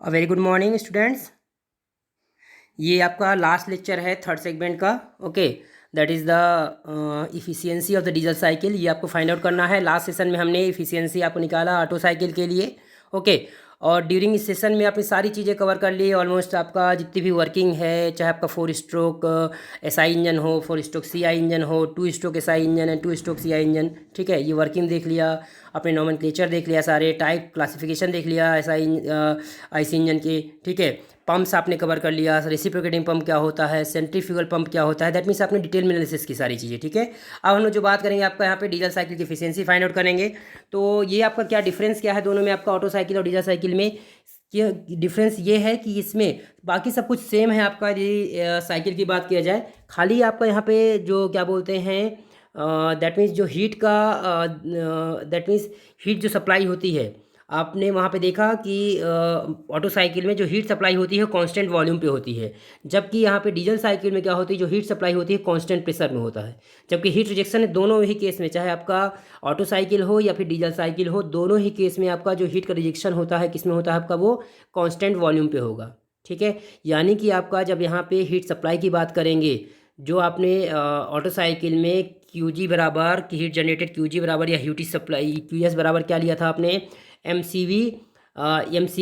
Very good morning students. ये आपका last lecture है थर्ड सेगमेंट का। Okay, that is the efficiency of the diesel cycle. ये आपको फाइंड आउट करना है। लास्ट सेशन में हमने इफ़िशियंसी आपको निकाला ऑटो साइकिल के लिए। ओके, और ड्यूरिंग इस सेशन में आपने सारी चीज़ें कवर कर ली ऑलमोस्ट। आपका जितनी भी वर्किंग है, चाहे आपका 4 स्ट्रोक SI इंजन हो, 4 स्ट्रोक CI इंजन हो, 2 स्ट्रोक SI इंजन है, 2 स्ट्रोक CI इंजन, ठीक है। ये वर्किंग देख लिया आपने, नॉमेनक्लेचर देख लिया, सारे टाइप क्लासिफिकेशन देख लिया IC इंजन की, ठीक है। पंप्स आपने कवर कर लिया, रेसिप्रोकेटिंग पंप क्या होता है, सेंट्रीफ्यूगल पंप क्या होता है, दैट मीन्स आपने डिटेल में एनालिसिस की सारी चीज़ें, ठीक है। अब हम लोग जो बात करेंगे आपका यहाँ पे डीजल साइकिल की एफिशिएंसी फाइंड आउट करेंगे। तो ये आपका क्या डिफरेंस क्या है दोनों में, आपका ऑटो साइकिल और डीजल साइकिल में ये डिफरेंस ये है कि इसमें बाकी सब कुछ सेम है आपका। यदि साइकिल की बात किया जाए, खाली आपका यहाँ पे जो क्या बोलते हैं, दैट मीन्स जो हीट का दैट मीन्स हीट जो सप्लाई होती है, आपने वहाँ पे देखा कि ऑटो साइकिल में जो हीट सप्लाई होती है कांस्टेंट वॉल्यूम पे होती है, जबकि यहाँ पे डीजल साइकिल में क्या होती है, जो हीट सप्लाई होती है कांस्टेंट प्रेशर में होता है। जबकि हीट रिजेक्शन दोनों ही केस में, चाहे आपका ऑटो साइकिल हो या फिर डीजल साइकिल हो, दोनों ही केस में आपका जो हीट का रिजेक्शन होता है किस में होता है आपका, वो कांस्टेंट वॉल्यूम पे होगा, ठीक है। यानी कि आपका जब यहाँ पे हीट सप्लाई की बात करेंगे, जो आपने ऑटो साइकिल में QG बराबर की हीट जनरेटेड QG बराबर या हीट सप्लाई QS बराबर क्या लिया था आपने, MCV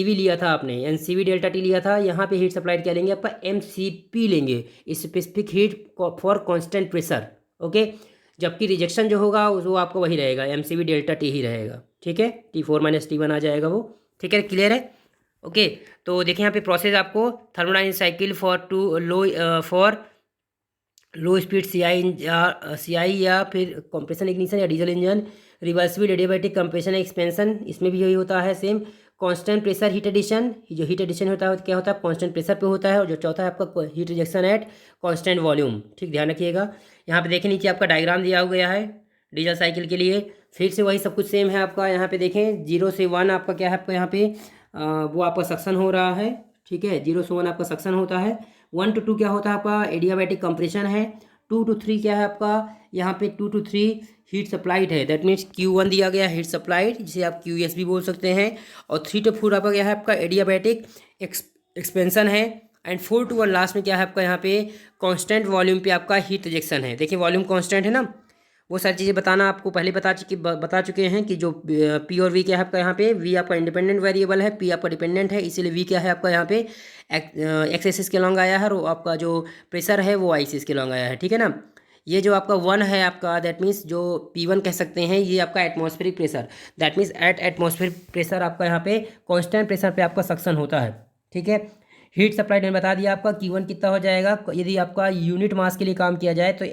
लिया था आपने, NCV डेल्टा T लिया था। यहाँ पे हीट सप्लाइड क्या लेंगे आपका, MCP लेंगे, specific heat for constant pressure. Okay, जबकि रिजेक्शन जो होगा वो आपको वही रहेगा, MCV डेल्टा T ही रहेगा, ठीक है। T4 - T1 आ जाएगा वो, ठीक है। क्लियर है? ओके, तो देखिए यहाँ पे प्रोसेस आपको thermodynamic cycle for low speed CI या फिर कंप्रेशन इग्निशन या diesel engine, reversible adiabatic compression expansion, इसमें भी यही होता है same. Constant pressure heat addition, जो हीट एडिशन होता है क्या होता है, कांस्टेंट प्रेशर पे होता है। और जो चौथा है आपका heat rejection at constant volume, ठीक, ध्यान रखिएगा। यहाँ पे देखिए नीचे आपका डायग्राम दिया गया है डीजल साइकिल के लिए, फिर से वही सब कुछ सेम है आपका। यहाँ पे देखें 0 से 1 आपका क्या है, आपका यहाँ पे वो आपका सक्शन हो रहा है, ठीक है। 0 से 1 आपका सक्शन होता है, 1 to 2 क्या होता है आपका एडियाबैटिक कंप्रेशन है, 2 to 3 क्या है आपका, यहाँ पे 2 to 3 हीट सप्लाइड है, दैट मीन्स Q1 दिया गया हीट सप्लाइड, जिसे आप QS भी बोल सकते हैं। और 3 to 4 आपका क्या है आपका एडियाबैटिक एक्सपेंशन है। एंड 4 to 1 लास्ट में क्या है आपका यहाँ पे कांस्टेंट वॉल्यूम पे आपका हीट रिजेक्शन है। देखिए वॉल्यूम कांस्टेंट है ना, वो सारी चीज़ें बताना आपको पहले बता चुके हैं कि जो P और V क्या है आपका, यहाँ पे V आपका इंडिपेंडेंट वेरिएबल है, P आपका डिपेंडेंट है, इसीलिए V क्या है आपका यहाँ पे एक्स एक्सिस के लॉन्ग आया है, और आपका जो प्रेशर है वो Y एक्सिस के लॉन्ग आया है, ठीक है ना। ये जो आपका 1 है आपका, दैट मीन्स जो P1 कह सकते हैं, ये आपका atmospheric pressure, that means at atmospheric pressure आपका यहाँ पे कांस्टेंट प्रेशर पे आपका सक्शन होता है, ठीक है। हीट सप्लाई मैंने बता दिया आपका, Q1 कितना हो जाएगा, यदि आपका यूनिट मास के लिए काम किया जाए तो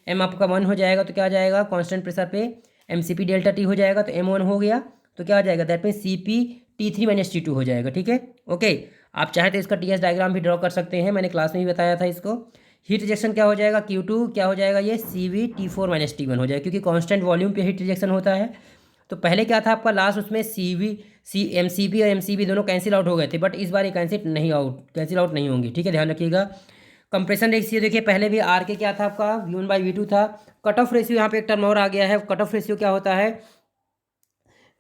M आपका 1 हो जाएगा, तो क्या आ जाएगा कांस्टेंट प्रेशर पे MCP डेल्टा T हो जाएगा, तो M1 हो गया, तो क्या आ जाएगा, that mean CP T3 - T2 हो जाएगा, ठीक है। ओके, आप चाहे तो इसका TS डायग्राम भी ड्रॉ कर सकते हैं, मैंने क्लास में भी बताया था इसको। हीट रिजेक्शन क्या हो जाएगा, Q2 क्या हो जाएगा, ये CV T4 - T1 हो जाएगा, क्योंकि कांस्टेंट वॉल्यूम पे हीट रिजेक्शन होता है। तो पहले क्या था आपका लास्ट, उसमें MCP और MCB दोनों कैंसिल आउट हो गए थे, बट इस बार ये कैंसिल आउट नहीं होंगे, ठीक है, ध्यान रखिएगा। कंप्रेशन रेशियो देखिए, पहले भी आर के क्या था आपका, V1/V2 था। कट ऑफ रेशियो यहाँ पे एक टर्म और आ गया है। कट ऑफ रेशियो क्या होता है,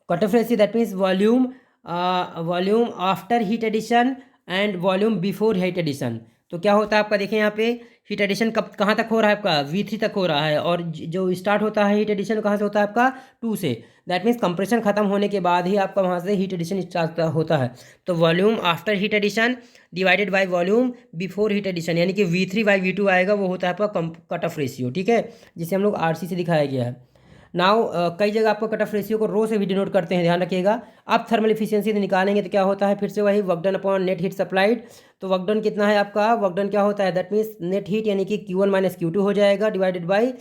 cut off ratio that means volume after heat addition and volume before heat addition. तो क्या होता है आपका, देखिए यहाँ पे हीट एडिशन कब कहाँ तक हो रहा है आपका, V3 तक हो रहा है, और जो स्टार्ट होता है हीट एडिशन कहाँ से होता है आपका, 2 से। दैट मीन्स कंप्रेशन खत्म होने के बाद ही आपका वहाँ से हीट एडिशन स्टार्ट होता है। तो volume after heat addition divided by volume before heat addition, यानी कि V3/V2 आएगा, वो होता है आपका कट ऑफ रेशियो, ठीक है, जिसे हम लोग RC से दिखाया गया है। नाउ कई जगह आपको कट ऑफ रेशियो को रो से भी डिनोट करते हैं, ध्यान रखिएगा। आप थर्मल इफिशियंसी निकालेंगे तो क्या होता है, फिर से वही work done upon net heat supplied. तो वर्क डन कितना है आपका, वर्क डन क्या होता है, दैट मीन्स नेट हीट यानी कि Q1 - Q2 हो जाएगा, डिवाइडेड बाई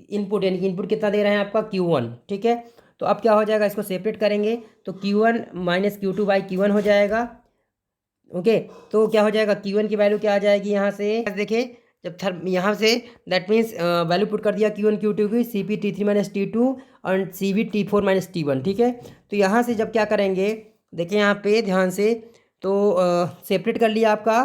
इनपुट, यानी कि इनपुट कितना दे रहे हैं आपका Q1, ठीक है। तो अब क्या हो जाएगा, इसको सेपरेट करेंगे तो Q1 - Q2/Q1 हो जाएगा। ओके, तो क्या हो जाएगा, Q1 की वैल्यू क्या आ जाएगी यहाँ से, देखिए जब यहाँ say that means value put कर दिया Q1 Q2 की, CP T3 - T2 और CV T4 - T1, ठीक है। तो यहाँ से जब क्या करेंगे, देखिए यहाँ पे ध्यान से, तो सेपरेट कर लिया आपका,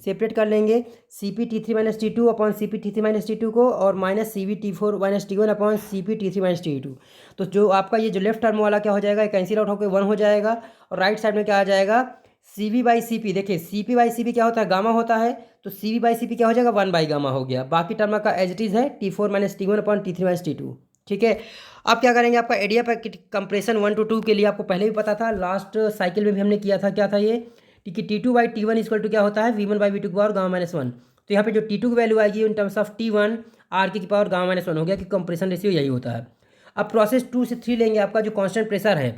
सेपरेट कर लेंगे CP T3 - T2 upon CP T3 - T2 को, और minus CV T4 - T1 upon CP T3 - T2। तो जो आपका ये जो लेफ्ट टर्म वाला क्या हो जाएगा, कैंसिल आउट होकर 1 हो जाएगा, और राइट साइड में क्या आ जाएगा, CV बाई CP, देखिए CP बाई CP क्या होता है, गामा होता है, तो CV बाई CP क्या हो जाएगा, 1 बाई गामा हो गया। बाकी टर्म का एज इट इज़ है T4 minus T1 upon T3 minus T2। ठीक है, अब क्या करेंगे, आपका एडिया पर कंप्रेशन 1 to 2 के लिए आपको पहले भी पता था, लास्ट साइकिल में भी हमने किया था, क्या था ये कि T2 by T1 equal to क्या होता है, V1 बाई V2 की पावर गामा माइनस 1। तो यहाँ पे जो T2 की वैल्यू आएगी in terms of T1 r की पावर गामा माइनस 1 हो गया, कि कंप्रेशन रेशियो यही होता है। अब प्रोसेस 2 से 3 लेंगे, आपका जो कांस्टेंट प्रेशर है,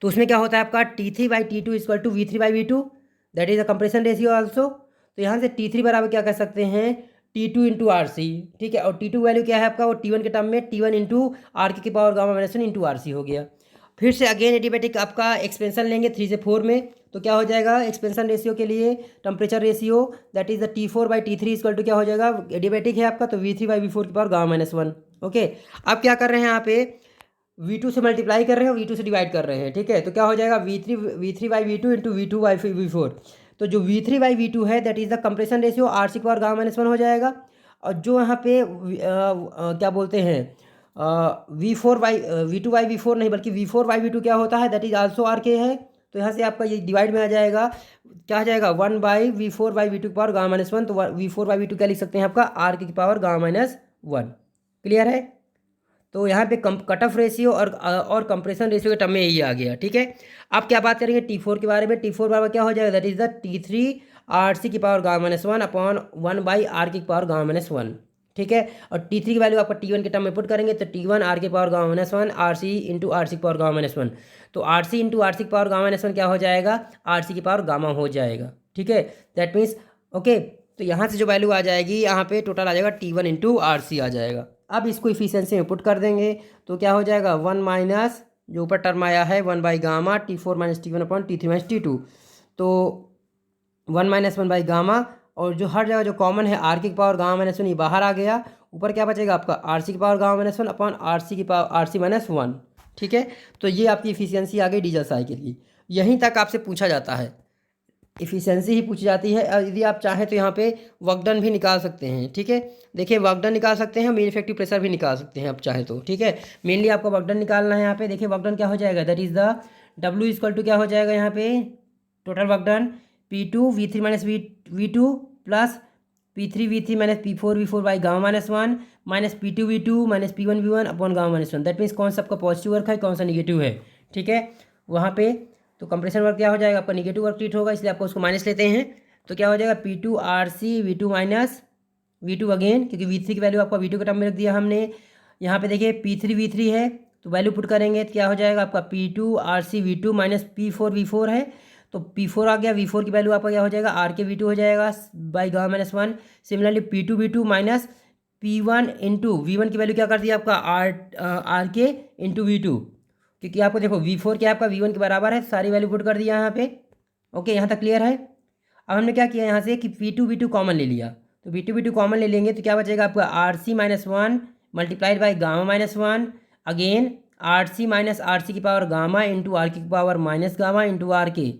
तो उसमें क्या होता है आपका T3 by T2 equal to V3 by V2, that is a compression ratio also. तो यहाँ से T3 बराबर क्या कर सकते हैं, T2 इंटू आर सी। ठीक है, और T2 वैल्यू क्या है आपका, वो T1 के टर्म में T1 इंटू आर की power gamma minus 1 into are c हो गया। फिर से अगेन एडियाबैटिक आपका एक्सपेंशन लेंगे 3 से 4 में, तो क्या हो जाएगा एक्सपेंशन रेशियो के लिए temperature ratio, that is the T4 by T3 equal to क्या हो जाएगा, एडियाबैटिक है आपका, तो V3 बाई V4 की पावर गामा माइनस 1। ओके, अब क्या कर रहे हैं यहाँ पे, V2 से मल्टीप्लाई कर रहे हैं और V2 से डिवाइड कर रहे हैं। ठीक है, तो क्या हो जाएगा V3 by V2 into V2 by V4। तो जो V3 बाई V2 है that is the compression ratio, r c power gamma minus 1 हो जाएगा। और जो यहाँ पे क्या बोलते हैं V4 by V2 by V4 नहीं, बल्कि V4 बाई V2 क्या होता है, दैट इज आल्सो आर के है। तो यहाँ से आपका ये डिवाइड में आ जाएगा, क्या आ जाएगा 1 बाई V4 बाई V2 की पावर गामा माइनस 1। तो V4 बाई V2 क्या लिख सकते हैं आपका, आर की पावर गामा माइनस 1। क्लियर है, तो यहाँ पे कट ऑफ रेशियो और कंप्रेशन रेशियो के टर्म में यही आ गया। ठीक है, अब क्या बात करेंगे T4 के बारे में। T4 बराबर क्या हो जाएगा, that is the T3 R सी की power gamma minus 1 upon 1 by R की पावर गामा माइनस 1। ठीक है, और T3 की वैल्यू आपका T1 के टर्म में पुट करेंगे, तो T1 आर की power gamma minus 1 r c into R C की पावर गामा माइनस 1। तो r c into R C की पावर गामा माइनस 1 क्या हो जाएगा, आर सी की पावर गामा हो जाएगा। ठीक है, दैट मीन्स ओके, तो यहाँ से जो वैल्यू आ जाएगी, यहाँ पे टोटल आ जाएगा T1 इंटू आर सी आ जाएगा। अब इसको इफिशियंसी में पुट कर देंगे, तो क्या हो जाएगा 1 माइनस जो ऊपर टर्म आया है 1 by gamma T4 minus T1 upon T3 minus T2। तो 1 माइनस 1 बाई गामा, और जो हर जगह जो कॉमन है आर की पावर गामा माइनस 1 ये बाहर आ गया, ऊपर क्या बचेगा आपका आर सी की power gamma minus 1 upon r सी की पावर आर सी माइनस 1। ठीक है, तो ये आपकी इफिशियंसी आ गई डीजल साइकिल की। यहीं तक आपसे पूछा जाता है, इफिशियंसी ही पूछी जाती है। और यदि आप चाहें तो यहाँ पे वर्क डन भी निकाल सकते हैं। ठीक है, देखिए वर्क डन निकाल सकते हैं, मेन इफेक्टिव प्रेशर भी निकाल सकते हैं आप चाहें तो। ठीक है, मेनली आपको वर्क डन निकालना है यहाँ पे। देखिए वर्क डन क्या हो जाएगा, that is the W equal to क्या हो जाएगा यहाँ पे, total work done P2 V3 minus V2 plus P3 V3 minus P4 V4 by gamma minus 1 minus P2 V2 minus P1 V1 upon gamma minus 1। That means कौन सा आपका positive work है, कौन सा निगेटिव है। ठीक है, वहाँ पे तो कंप्रेशन वर्क क्या हो जाएगा आपका, निगेटिव वर्क ट्रीट होगा, इसलिए आपको उसको माइनस लेते हैं। तो क्या हो जाएगा P2 RC V2 minus V2 again, क्योंकि V3 की वैल्यू आपका V2 के टर्म में रख दिया हमने। यहाँ पे देखिए P3 V3 है, तो वैल्यू पुट करेंगे तो क्या हो जाएगा आपका P2 RC V2 minus P4 V4 है, तो P4 आ गया, V4 की वैल्यू आपका क्या हो जाएगा आर के V2 हो जाएगा by gamma minus 1। Similarly P2 V2 minus P1 into V1 की वैल्यू क्या कर दिया आपका आर के इंटू V2, क्योंकि आपको देखो V4 क्या आपका V1 के बराबर है, सारी वैल्यू पुट कर दिया यहाँ पे। ओके, यहाँ तक क्लियर है। अब हमने क्या किया यहाँ से कि P2 V2 कॉमन ले लिया, तो P2 V2 कॉमन ले लेंगे तो क्या बचेगा आपका r C minus 1 multiplied by gamma minus 1 again r C minus r सी की पावर गामा इंटू आर की power minus gamma into r के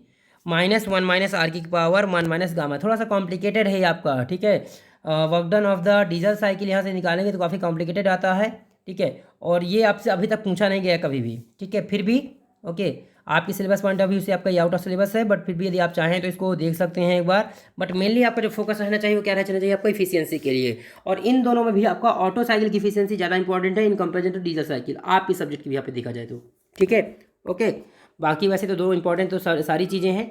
माइनस 1 माइनस आर की पावर 1 माइनस गामा। थोड़ा सा कॉम्प्लिकेटेड है आपका। ठीक है, work done of the diesel cycle यहाँ से निकालेंगे तो काफ़ी कॉम्प्लिकेटेड आता है। ठीक है, और ये आपसे अभी तक पूछा नहीं गया कभी भी। ठीक है, फिर भी ओके, आपकी सिलेबस पॉइंट ऑफ व्यू से आपका ये आउट ऑफ सिलेबस है, बट फिर भी यदि आप चाहें तो इसको देख सकते हैं एक बार। बट मेनली आपका जो फोकस रहना चाहिए वो क्या रहना चाहिए आपका, इफिशियंसी के लिए। और इन दोनों में भी आपका ऑटो साइकिल की इफिशियंसी ज़्यादा इंपॉर्टेंट है in comparison to diesel cycle, आपकी सब्जेक्ट की भी यहाँ पे देखा जाए तो। ठीक है, ओके, बाकी वैसे तो दो इंपॉर्टेंट तो सारी चीज़ें हैं।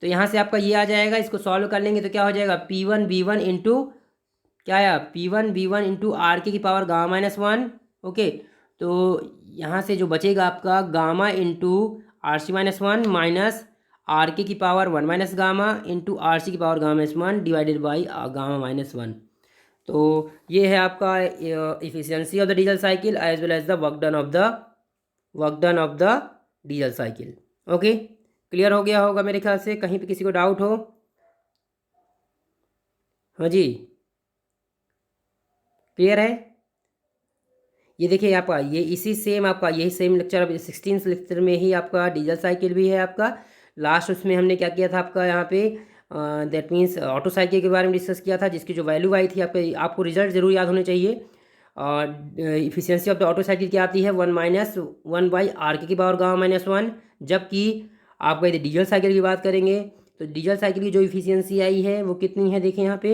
तो यहाँ से आपका ये आ जाएगा, इसको सॉल्व कर लेंगे तो क्या हो जाएगा P1 B1 इंटू क्या आया P1 B1 इंटू आर के की पावर गामा माइनस 1। ओके, तो यहाँ से जो बचेगा आपका gamma into R C minus 1 minus R के की power 1 minus gamma into R C की power gamma minus 1 divided by gamma minus 1। तो ये है आपका efficiency of the diesel cycle as well as the work done of the diesel cycle. Okay, clear हो गया होगा मेरे ख्याल से। कहीं पे किसी को डाउट हो? हाँ जी, क्लियर है। ये देखिए आपका ये इसी सेम आपका यही सेम लेक्चर 16 लेक्चर में ही आपका डीजल साइकिल भी है आपका। लास्ट उसमें हमने क्या किया था आपका यहाँ पे दैट मीन्स ऑटो साइकिल के बारे में डिस्कस किया था, जिसकी जो वैल्यू आई थी आपको रिजल्ट जरूर याद होने चाहिए। और efficiency of the auto cycle क्या आती है 1 माइनस 1 बाई आर के की पावर गामा माइनस 1, जबकि आपका यदि डीजल साइकिल की बात करेंगे तो डीजल साइकिल की जो इफिशियंसी आई है वो कितनी है, देखें यहाँ पे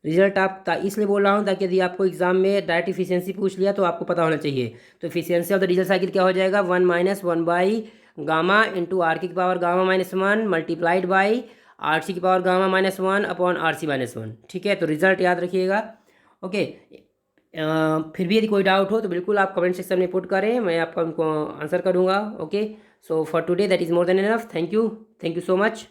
रिजल्ट आप इसलिए बोल रहा हूँ ताकि यदि आपको एग्जाम में डायरेक्ट इफिशियंसी पूछ लिया तो आपको पता होना चाहिए। तो efficiency of the diesel cycle क्या हो जाएगा, 1 - 1/गामा × R की पावर गामा-1 मल्टीप्लाइड बाई RC की पावर गामा-1 अपॉन RC-1। ठीक है, तो रिजल्ट याद रखिएगा। ओके, फिर भी यदि कोई डाउट हो तो बिल्कुल आप कमेंट सेक्शन में पुट करें, मैं आपका उनको आंसर करूँगा। Okay, so for today that is more than enough. Thank you so much.